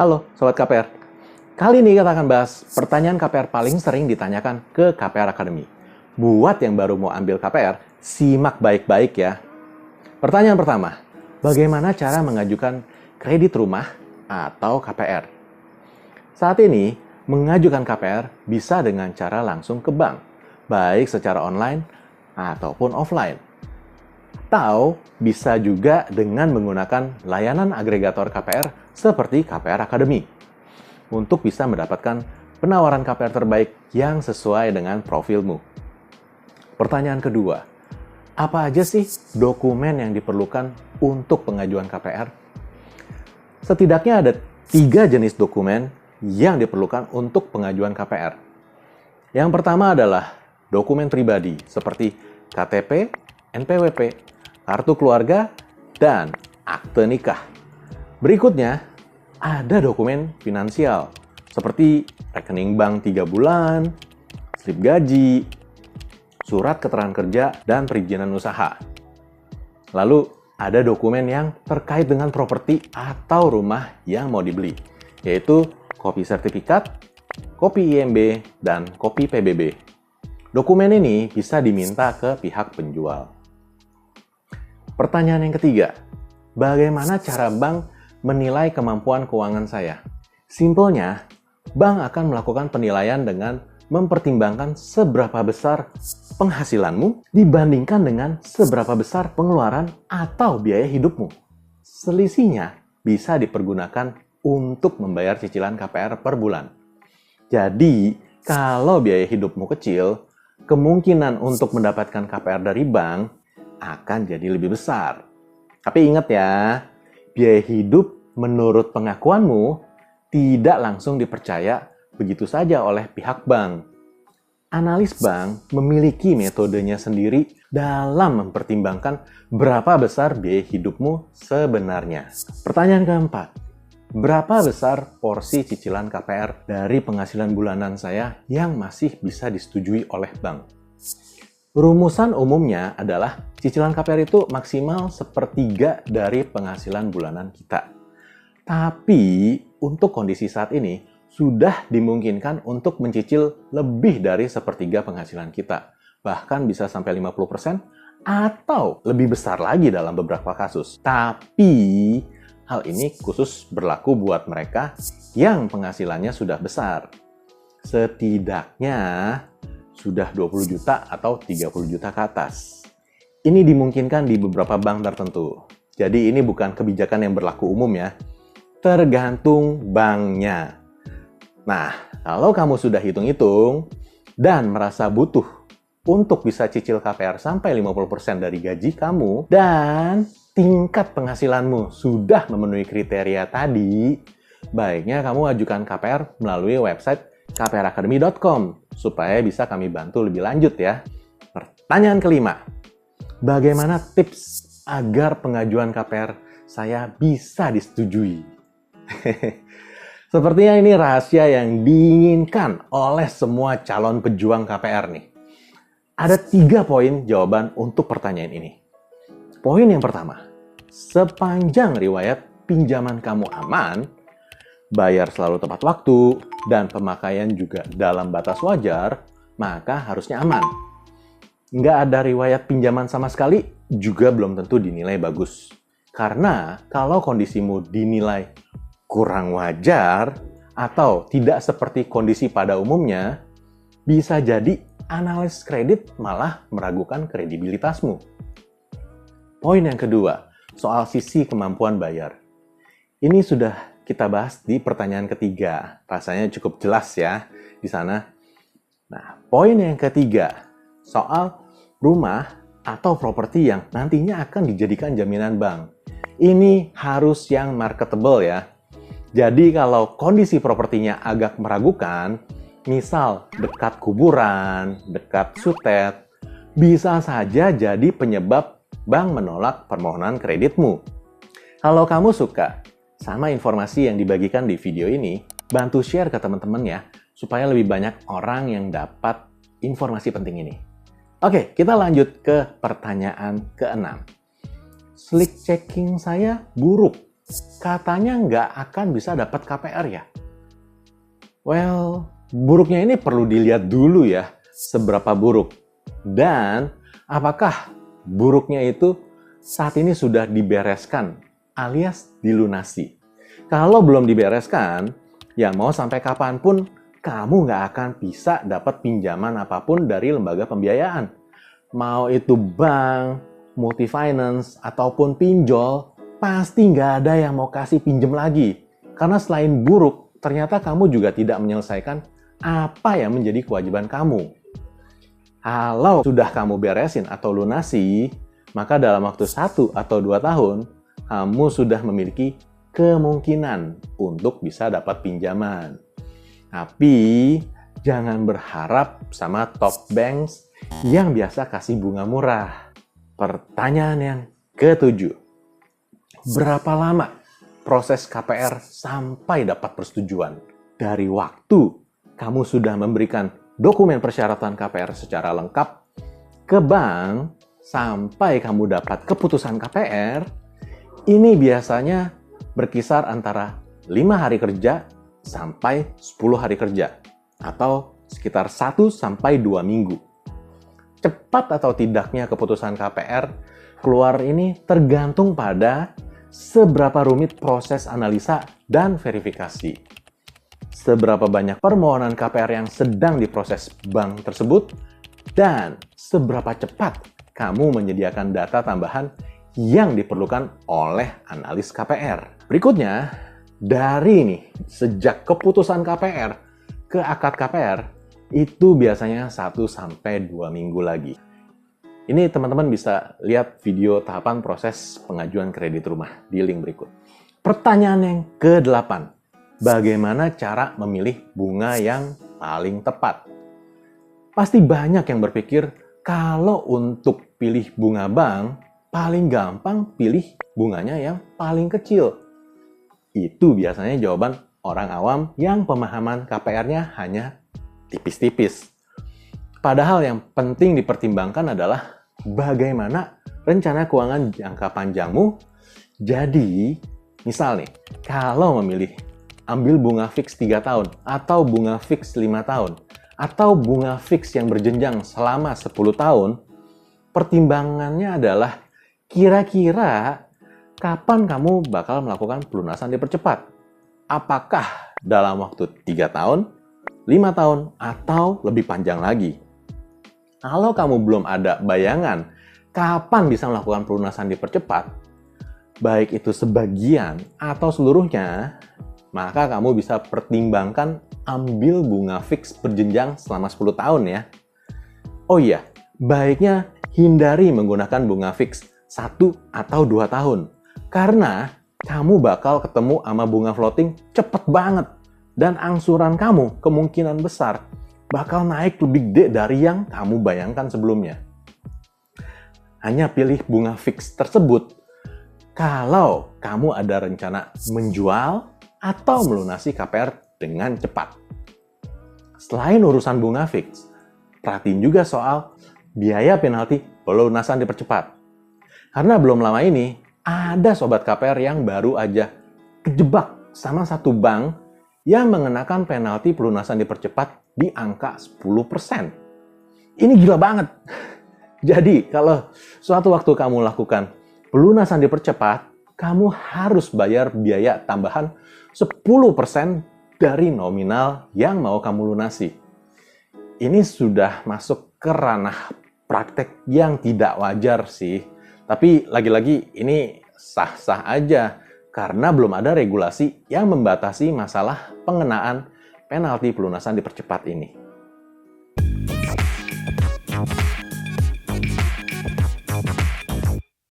Halo Sobat KPR, kali ini kita akan bahas pertanyaan KPR paling sering ditanyakan ke KPR Academy. Buat yang baru mau ambil KPR, simak baik-baik ya. Pertanyaan pertama, bagaimana cara mengajukan kredit rumah atau KPR? Saat ini, mengajukan KPR bisa dengan cara langsung ke bank, baik secara online ataupun offline. Atau bisa juga dengan menggunakan layanan agregator KPR seperti KPR Academy untuk bisa mendapatkan penawaran KPR terbaik yang sesuai dengan profilmu. Pertanyaan kedua, apa aja sih dokumen yang diperlukan untuk pengajuan KPR? Setidaknya ada 3 jenis dokumen yang diperlukan untuk pengajuan KPR. Yang pertama adalah dokumen pribadi seperti KTP, NPWP, kartu keluarga, dan akte nikah. Berikutnya, ada dokumen finansial seperti rekening bank 3 bulan, slip gaji, surat keterangan kerja, dan perizinan usaha. Lalu, ada dokumen yang terkait dengan properti atau rumah yang mau dibeli, yaitu kopi sertifikat, kopi IMB, dan kopi PBB. Dokumen ini bisa diminta ke pihak penjual. Pertanyaan yang ketiga, bagaimana cara bank menilai kemampuan keuangan saya? Simpelnya, bank akan melakukan penilaian dengan mempertimbangkan seberapa besar penghasilanmu dibandingkan dengan seberapa besar pengeluaran atau biaya hidupmu. Selisihnya bisa dipergunakan untuk membayar cicilan KPR per bulan. Jadi, kalau biaya hidupmu kecil, kemungkinan untuk mendapatkan KPR dari bank akan jadi lebih besar. Tapi ingat ya, biaya hidup menurut pengakuanmu tidak langsung dipercaya begitu saja oleh pihak bank. Analis bank memiliki metodenya sendiri dalam mempertimbangkan berapa besar biaya hidupmu sebenarnya. Pertanyaan keempat, berapa besar porsi cicilan KPR dari penghasilan bulanan saya yang masih bisa disetujui oleh bank? Rumusan umumnya adalah cicilan KPR itu maksimal 1/3 dari penghasilan bulanan kita. Tapi untuk kondisi saat ini sudah dimungkinkan untuk mencicil lebih dari 1/3 penghasilan kita. Bahkan bisa sampai 50% atau lebih besar lagi dalam beberapa kasus. Tapi hal ini khusus berlaku buat mereka yang penghasilannya sudah besar. Setidaknya sudah 20 juta atau 30 juta ke atas. Ini dimungkinkan di beberapa bank tertentu. Jadi ini bukan kebijakan yang berlaku umum ya. Tergantung banknya. Nah, kalau kamu sudah hitung-hitung dan merasa butuh untuk bisa cicil KPR sampai 50% dari gaji kamu dan tingkat penghasilanmu sudah memenuhi kriteria tadi, baiknya kamu ajukan KPR melalui website kpracademy.com supaya bisa kami bantu lebih lanjut ya. Pertanyaan kelima, bagaimana tips agar pengajuan KPR saya bisa disetujui? Sepertinya ini rahasia yang diinginkan oleh semua calon pejuang KPR nih. Ada 3 poin jawaban untuk pertanyaan ini. Poin yang pertama, sepanjang riwayat pinjaman kamu aman, bayar selalu tepat waktu, dan pemakaian juga dalam batas wajar, maka harusnya aman. Nggak ada riwayat pinjaman sama sekali, juga belum tentu dinilai bagus. Karena kalau kondisimu dinilai kurang wajar, atau tidak seperti kondisi pada umumnya, bisa jadi analis kredit malah meragukan kredibilitasmu. Poin yang kedua, soal sisi kemampuan bayar. Ini sudah kita bahas di pertanyaan ketiga. Rasanya cukup jelas ya di sana. Nah, poin yang ketiga, soal rumah atau properti yang nantinya akan dijadikan jaminan bank. Ini harus yang marketable ya. Jadi kalau kondisi propertinya agak meragukan, misal dekat kuburan, dekat sutet, bisa saja jadi penyebab bank menolak permohonan kreditmu. Kalau kamu suka sama informasi yang dibagikan di video ini, bantu share ke teman-teman ya, supaya lebih banyak orang yang dapat informasi penting ini. Oke, kita lanjut ke pertanyaan ke-6. Slick checking saya buruk katanya nggak akan bisa dapat KPR ya? Well, buruknya ini perlu dilihat dulu ya, seberapa buruk. Dan apakah buruknya itu saat ini sudah dibereskan alias dilunasi. Kalau belum dibereskan, ya mau sampai kapanpun kamu nggak akan bisa dapat pinjaman apapun dari lembaga pembiayaan. Mau itu bank, multifinance, ataupun pinjol, pasti nggak ada yang mau kasih pinjam lagi. Karena selain buruk, ternyata kamu juga tidak menyelesaikan apa yang menjadi kewajiban kamu. Kalau sudah kamu beresin atau lunasi, maka dalam waktu 1 atau 2 tahun, kamu sudah memiliki kemungkinan untuk bisa dapat pinjaman. Tapi, jangan berharap sama top banks yang biasa kasih bunga murah. Pertanyaan yang ketujuh, berapa lama proses KPR sampai dapat persetujuan? Dari waktu kamu sudah memberikan dokumen persyaratan KPR secara lengkap ke bank sampai kamu dapat keputusan KPR, ini biasanya berkisar antara 5 hari kerja sampai 10 hari kerja atau sekitar 1 sampai 2 minggu. Cepat atau tidaknya keputusan KPR keluar ini tergantung pada seberapa rumit proses analisa dan verifikasi. Seberapa banyak permohonan KPR yang sedang diproses bank tersebut, dan seberapa cepat kamu menyediakan data tambahan yang diperlukan oleh analis KPR. Berikutnya, dari ini, sejak keputusan KPR ke akad KPR, itu biasanya 1 sampai 2 minggu lagi. Ini teman-teman bisa lihat video tahapan proses pengajuan kredit rumah di link berikut. Pertanyaan yang ke-8. Bagaimana cara memilih bunga yang paling tepat? Pasti banyak yang berpikir kalau untuk pilih bunga bank, paling gampang pilih bunganya yang paling kecil. Itu biasanya jawaban orang awam yang pemahaman KPR-nya hanya tipis-tipis. Padahal yang penting dipertimbangkan adalah bagaimana rencana keuangan jangka panjangmu. Jadi, misal nih, kalau memilih ambil bunga fix 3 tahun, atau bunga fix 5 tahun, atau bunga fix yang berjenjang selama 10 tahun, pertimbangannya adalah kira-kira kapan kamu bakal melakukan pelunasan dipercepat. Apakah dalam waktu 3 tahun, 5 tahun, atau lebih panjang lagi? Kalau kamu belum ada bayangan kapan bisa melakukan pelunasan dipercepat, baik itu sebagian atau seluruhnya, maka kamu bisa pertimbangkan ambil bunga fix berjenjang selama 10 tahun ya. Oh iya, baiknya hindari menggunakan bunga fix 1 atau 2 tahun. Karena kamu bakal ketemu sama bunga floating cepet banget. Dan angsuran kamu kemungkinan besar bakal naik lebih gede dari yang kamu bayangkan sebelumnya. Hanya pilih bunga fix tersebut kalau kamu ada rencana menjual atau melunasi KPR dengan cepat. Selain urusan bunga fix, perhatiin juga soal biaya penalti pelunasan dipercepat. Karena belum lama ini, ada sobat KPR yang baru aja kejebak sama satu bank yang mengenakan penalti pelunasan dipercepat di angka 10%. Ini gila banget. Jadi, kalau suatu waktu kamu lakukan pelunasan dipercepat, kamu harus bayar biaya tambahan 10% dari nominal yang mau kamu lunasi. Ini sudah masuk ke ranah praktek yang tidak wajar sih. Tapi lagi-lagi ini sah-sah aja karena belum ada regulasi yang membatasi masalah pengenaan penalti pelunasan dipercepat ini.